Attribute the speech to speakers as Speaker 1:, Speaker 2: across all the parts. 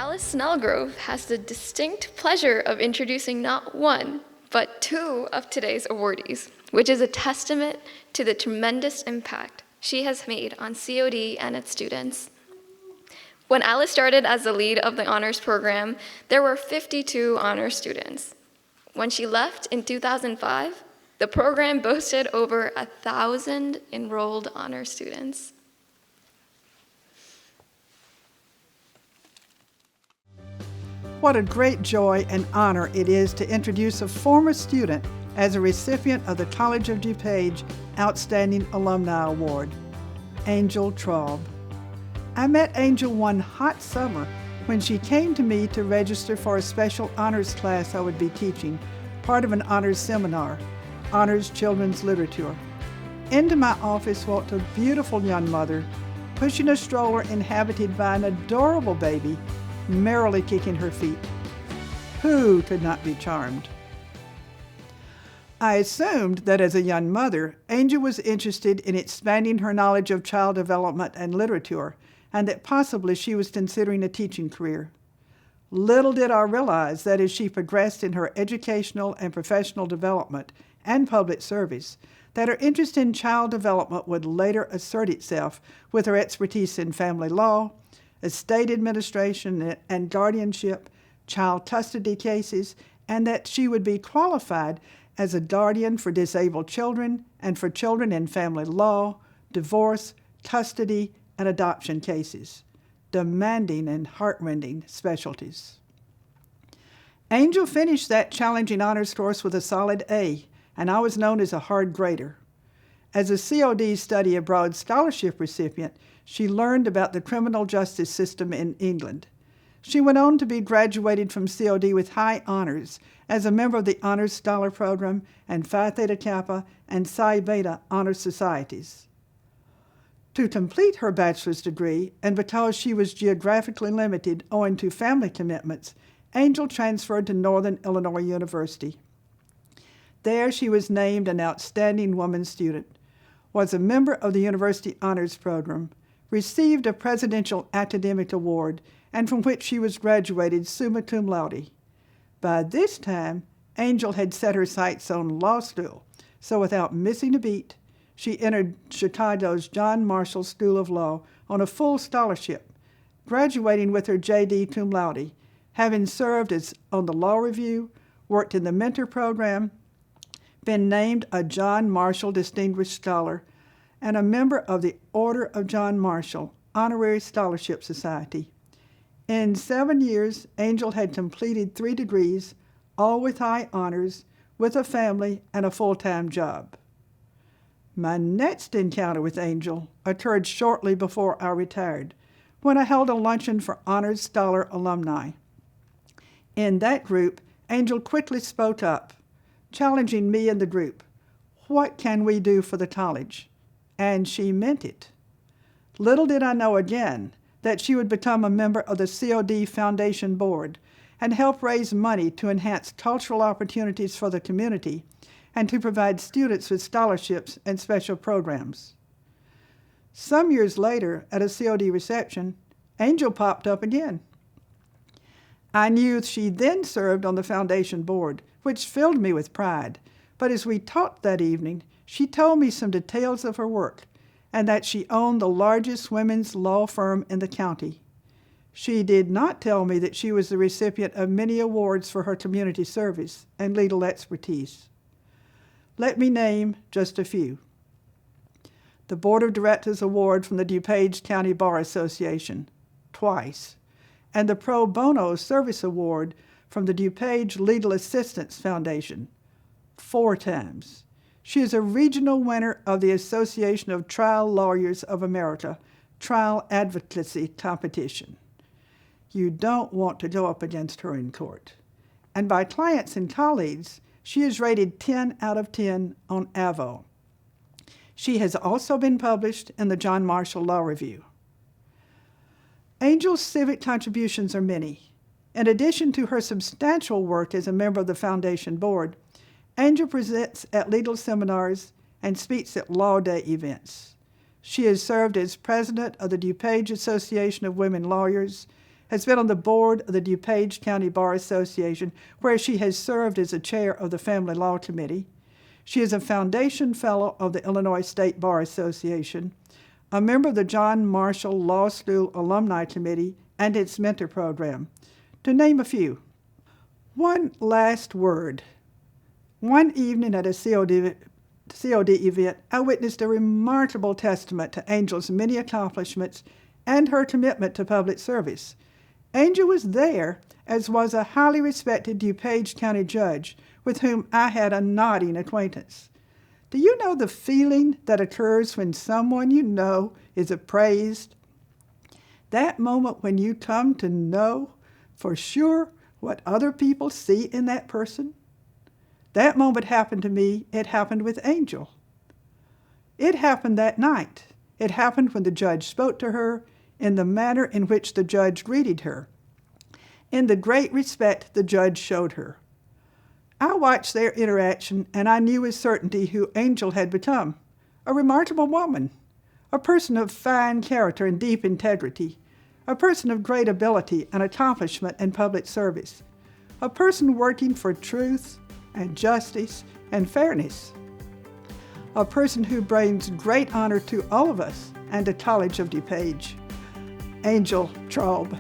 Speaker 1: Alice Snellgrove has the distinct pleasure of introducing not one, but two of today's awardees, which is a testament to the tremendous impact she has made on COD and its students. When Alice started as the lead of the honors program, there were 52 honors students. When she left in 2005, the program boasted over 1,000 enrolled honors students.
Speaker 2: What a great joy and honor it is to introduce a former student as a recipient of the College of DuPage Outstanding Alumni Award, Angel Traub. I met Angel one hot summer when she came to me to register for a special honors class I would be teaching, part of an honors seminar, Honors Children's Literature. Into my office walked a beautiful young mother, pushing a stroller inhabited by an adorable baby, merrily kicking her feet. Who could not be charmed? I assumed that as a young mother, Angel was interested in expanding her knowledge of child development and literature, and that possibly she was considering a teaching career. Little did I realize that as she progressed in her educational and professional development and public service, that her interest in child development would later assert itself with her expertise in family law, estate administration and guardianship, child custody cases, and that she would be qualified as a guardian for disabled children and for children in family law, divorce, custody, and adoption cases, demanding and heart-rending specialties. Angel finished that challenging honors course with a solid A, and I was known as a hard grader. As a COD Study Abroad Scholarship recipient, she learned about the criminal justice system in England. She went on to be graduated from COD with high honors as a member of the Honors Scholar Program and Phi Theta Kappa and Psi Beta Honor Societies. To complete her bachelor's degree, and because she was geographically limited owing to family commitments, Angel transferred to Northern Illinois University. There she was named an Outstanding Woman Student, was a member of the University Honors Program, received a Presidential Academic Award, and from which she was graduated summa cum laude. By this time, Angel had set her sights on law school, so without missing a beat, she entered Chicago's John Marshall School of Law on a full scholarship, graduating with her J.D. cum laude, having served as on the Law Review, worked in the Mentor Program, been named a John Marshall Distinguished Scholar, and a member of the Order of John Marshall Honorary Scholarship Society. In 7 years, Angel had completed 3 degrees, all with high honors, with a family and a full-time job. My next encounter with Angel occurred shortly before I retired, when I held a luncheon for Honors Scholar alumni. In that group, Angel quickly spoke up, challenging me and the group. What can we do for the college? And she meant it. Little did I know again that she would become a member of the COD Foundation Board and help raise money to enhance cultural opportunities for the community and to provide students with scholarships and special programs. Some years later, at a COD reception, Angel popped up again. I knew she then served on the foundation board, which filled me with pride, but as we talked that evening, she told me some details of her work and that she owned the largest women's law firm in the county. She did not tell me that she was the recipient of many awards for her community service and legal expertise. Let me name just a few. The Board of Directors Award from the DuPage County Bar Association, twice, and the Pro Bono Service Award from the DuPage Legal Assistance Foundation, 4 times. She is a regional winner of the Association of Trial Lawyers of America Trial Advocacy Competition. You don't want to go up against her in court. And by clients and colleagues, she is rated 10 out of 10 on AVO. She has also been published in the John Marshall Law Review. Angel's civic contributions are many. In addition to her substantial work as a member of the Foundation Board, Angel presents at legal seminars and speaks at Law Day events. She has served as president of the DuPage Association of Women Lawyers has been on the board of the DuPage County Bar Association, where she has served as the chair of the Family Law Committee. She is a foundation fellow of the Illinois State Bar Association, a member of the John Marshall Law School Alumni Committee and its mentor program, to name a few. One last word. One evening at a COD event, I witnessed a remarkable testament to Angel's many accomplishments and her commitment to public service. Angel was there, as was a highly respected DuPage County judge with whom I had a nodding acquaintance. Do you know the feeling that occurs when someone you know is appraised? That moment when you come to know for sure what other people see in that person? That moment happened to me. It happened with Angel. It happened that night. It happened when the judge spoke to her in the manner in which the judge greeted her, in the great respect the judge showed her. I watched their interaction, and I knew with certainty who Angel had become, a remarkable woman, a person of fine character and deep integrity, a person of great ability and accomplishment in public service, a person working for truth and justice and fairness, a person who brings great honor to all of us and to College of DuPage. Angel Traub.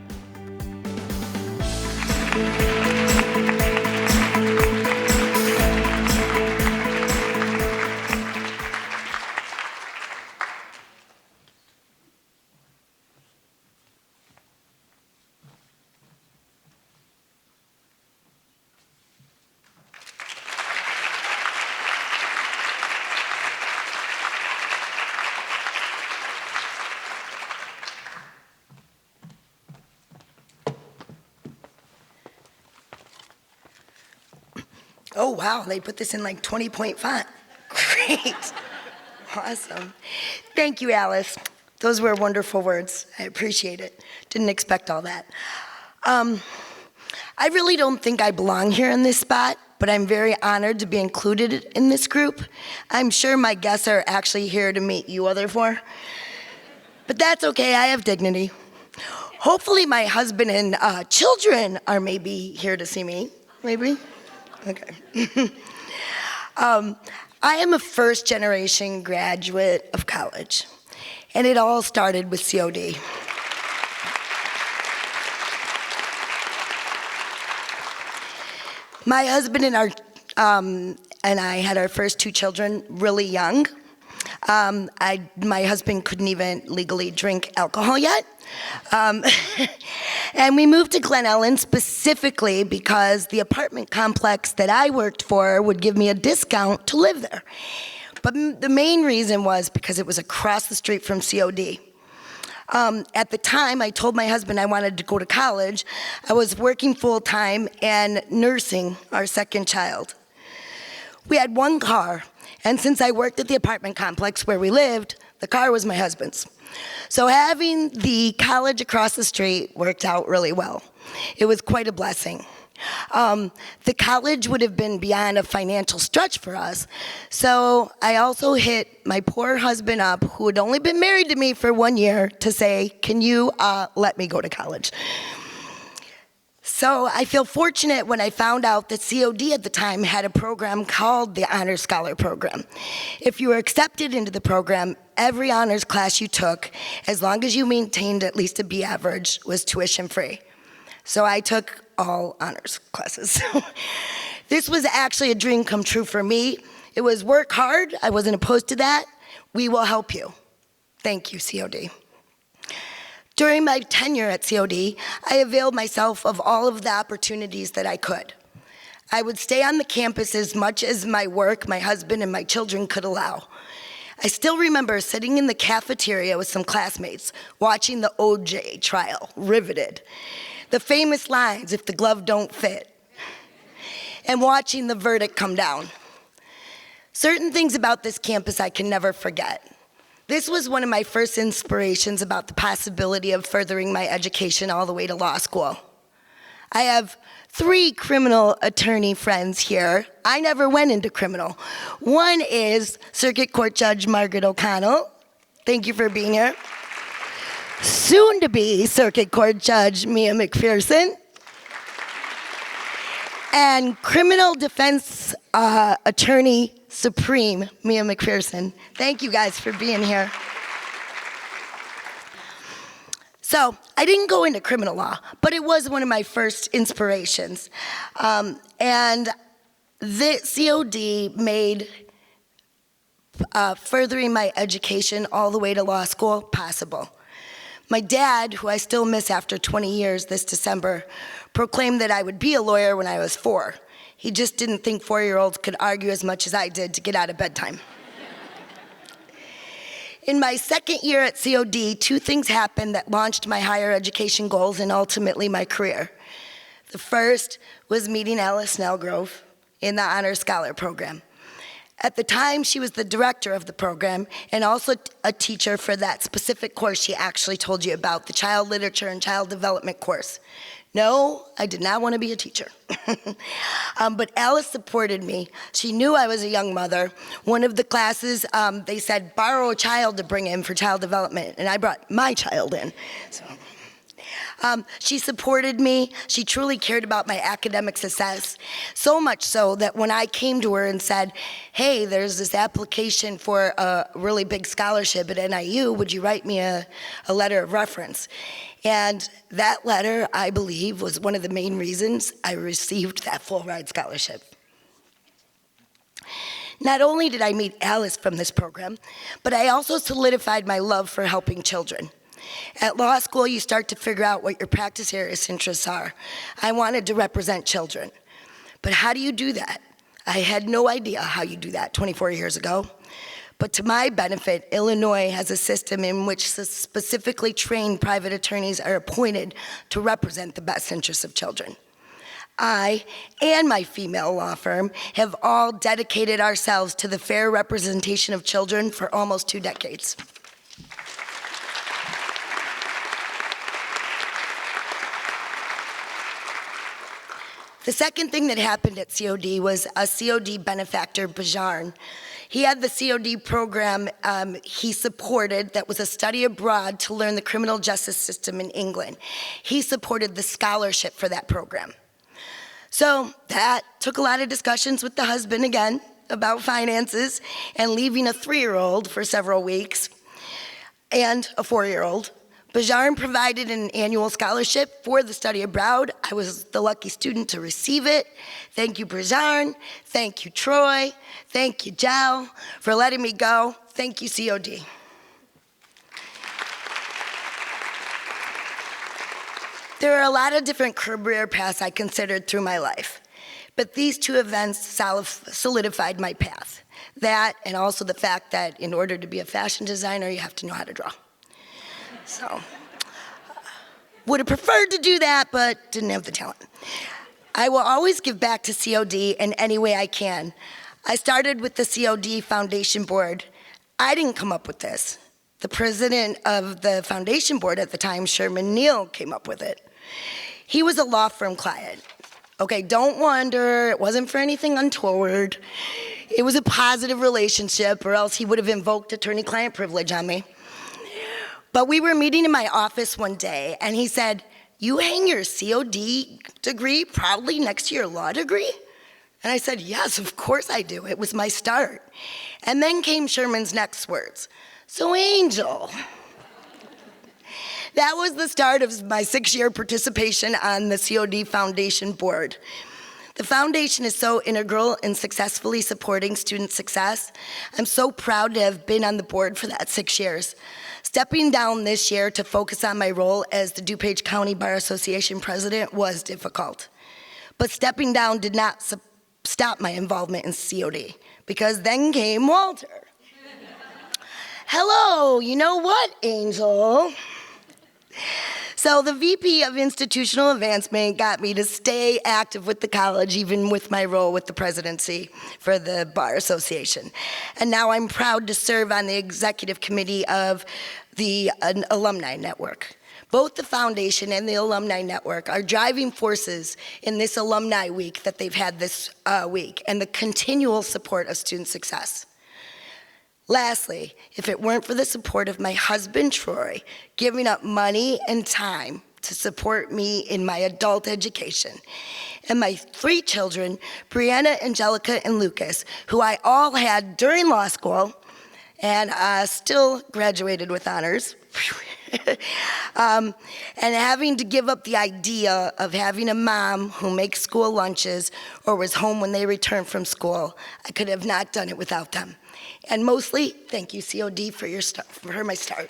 Speaker 3: Oh, wow, they put this in like 20-point font. Great. Awesome. Thank you, Alice. Those were wonderful words. I appreciate it. Didn't expect all that. I really don't think I belong here in this spot, but I'm very honored to be included in this group. I'm sure my guests are actually here to meet you other four. But that's okay, I have dignity. Hopefully my husband and children are maybe here to see me, maybe? Okay. I am a first-generation graduate of college, and it all started with COD. My husband and I had our first two children really young. My husband couldn't even legally drink alcohol yet. And we moved to Glen Ellen specifically because the apartment complex that I worked for would give me a discount to live there. But the main reason was because it was across the street from COD. At the time, I told my husband I wanted to go to college. I was working full-time and nursing our second child. We had one car, and since I worked at the apartment complex where we lived, the car was my husband's. So having the college across the street worked out really well. It was quite a blessing. The college would have been beyond a financial stretch for us, so I also hit my poor husband up, who had only been married to me for 1 year, to say, can you let me go to college? So I feel fortunate when I found out that COD at the time had a program called the Honor Scholar Program. If you were accepted into the program, every honors class you took, as long as you maintained at least a B average, was tuition free. So I took all honors classes. This was actually a dream come true for me. It was work hard. I wasn't opposed to that. We will help you. Thank you, COD. During my tenure at COD, I availed myself of all of the opportunities that I could. I would stay on the campus as much as my work, my husband, and my children could allow. I still remember sitting in the cafeteria with some classmates, watching the OJ trial, riveted. The famous lines, if the glove don't fit, and watching the verdict come down. Certain things about this campus I can never forget. This was one of my first inspirations about the possibility of furthering my education all the way to law school. I have 3 criminal attorney friends here. I never went into criminal. One is Circuit Court Judge Margaret O'Connell. Thank you for being here. soon-to-be Circuit Court Judge Mia McPherson, and Criminal Defense Attorney Supreme Mia McPherson. Thank you guys for being here. So I didn't go into criminal law, but it was one of my first inspirations. And the COD made furthering my education all the way to law school possible. My dad, who I still miss after 20 years this December, proclaimed that I would be a lawyer when I was 4. He just didn't think 4-year-olds could argue as much as I did to get out of bedtime. In my second year at COD, 2 things happened that launched my higher education goals and ultimately my career. The first was meeting Alice Snellgrove in the Honor Scholar Program. At the time, she was the director of the program and also a teacher for that specific course she actually told you about, the child literature and child development course. No, I did not want to be a teacher. But Alice supported me. She knew I was a young mother. One of the classes, they said, borrow a child to bring in for child development, and I brought my child in. So. She supported me. She truly cared about my academic success, so much so that when I came to her and said, hey, there's this application for a really big scholarship at NIU, would you write me a letter of reference? And that letter, I believe, was one of the main reasons I received that full ride scholarship. Not only did I meet Alice from this program, but I also solidified my love for helping children. At law school, you start to figure out what your practice areas interests are. I wanted to represent children. But how do you do that? I had no idea how you do that 24 years ago. But to my benefit, Illinois has a system in which specifically trained private attorneys are appointed to represent the best interests of children. I and my female law firm have all dedicated ourselves to the fair representation of children for almost 2 decades. The second thing that happened at COD was a COD benefactor, Bajarn. He had the COD program he supported that was a study abroad to learn the criminal justice system in England. He supported the scholarship for that program. So that took a lot of discussions with the husband again about finances and leaving a 3-year-old for several weeks and a 4-year-old. Bajarn provided an annual scholarship for the study abroad. I was the lucky student to receive it. Thank you, Bajarn. Thank you, Troy. Thank you, Jal, for letting me go. Thank you, COD. There are a lot of different career paths I considered through my life, but these 2 events solidified my path. That, and also the fact that in order to be a fashion designer, you have to know how to draw. So, would have preferred to do that, but didn't have the talent. I will always give back to COD in any way I can. I started with the COD Foundation Board. I didn't come up with this. The president of the foundation board at the time, Sherman Neal, came up with it. He was a law firm client. Okay, don't wonder, it wasn't for anything untoward. It was a positive relationship, or else he would have invoked attorney-client privilege on me. But we were meeting in my office one day, and he said, you hang your COD degree proudly next to your law degree? And I said, yes, of course I do. It was my start. And then came Sherman's next words. So, Angel. That was the start of my 6-year participation on the COD Foundation Board. The foundation is so integral in successfully supporting student success. I'm so proud to have been on the board for that 6 years. Stepping down this year to focus on my role as the DuPage County Bar Association president was difficult. But stepping down did not stop my involvement in COD, because then came Walter. Hello, you know what, Angel? So the VP of Institutional Advancement got me to stay active with the college, even with my role with the presidency for the Bar Association. And now I'm proud to serve on the executive committee of the Alumni Network. Both the foundation and the Alumni Network are driving forces in this Alumni Week that they've had this week, and the continual support of student success. Lastly, if it weren't for the support of my husband, Troy, giving up money and time to support me in my adult education, and my 3 children, Brianna, Angelica, and Lucas, who I all had during law school, and still graduated with honors, and having to give up the idea of having a mom who makes school lunches or was home when they returned from school, I could have not done it without them. And mostly, thank you, COD, for my start.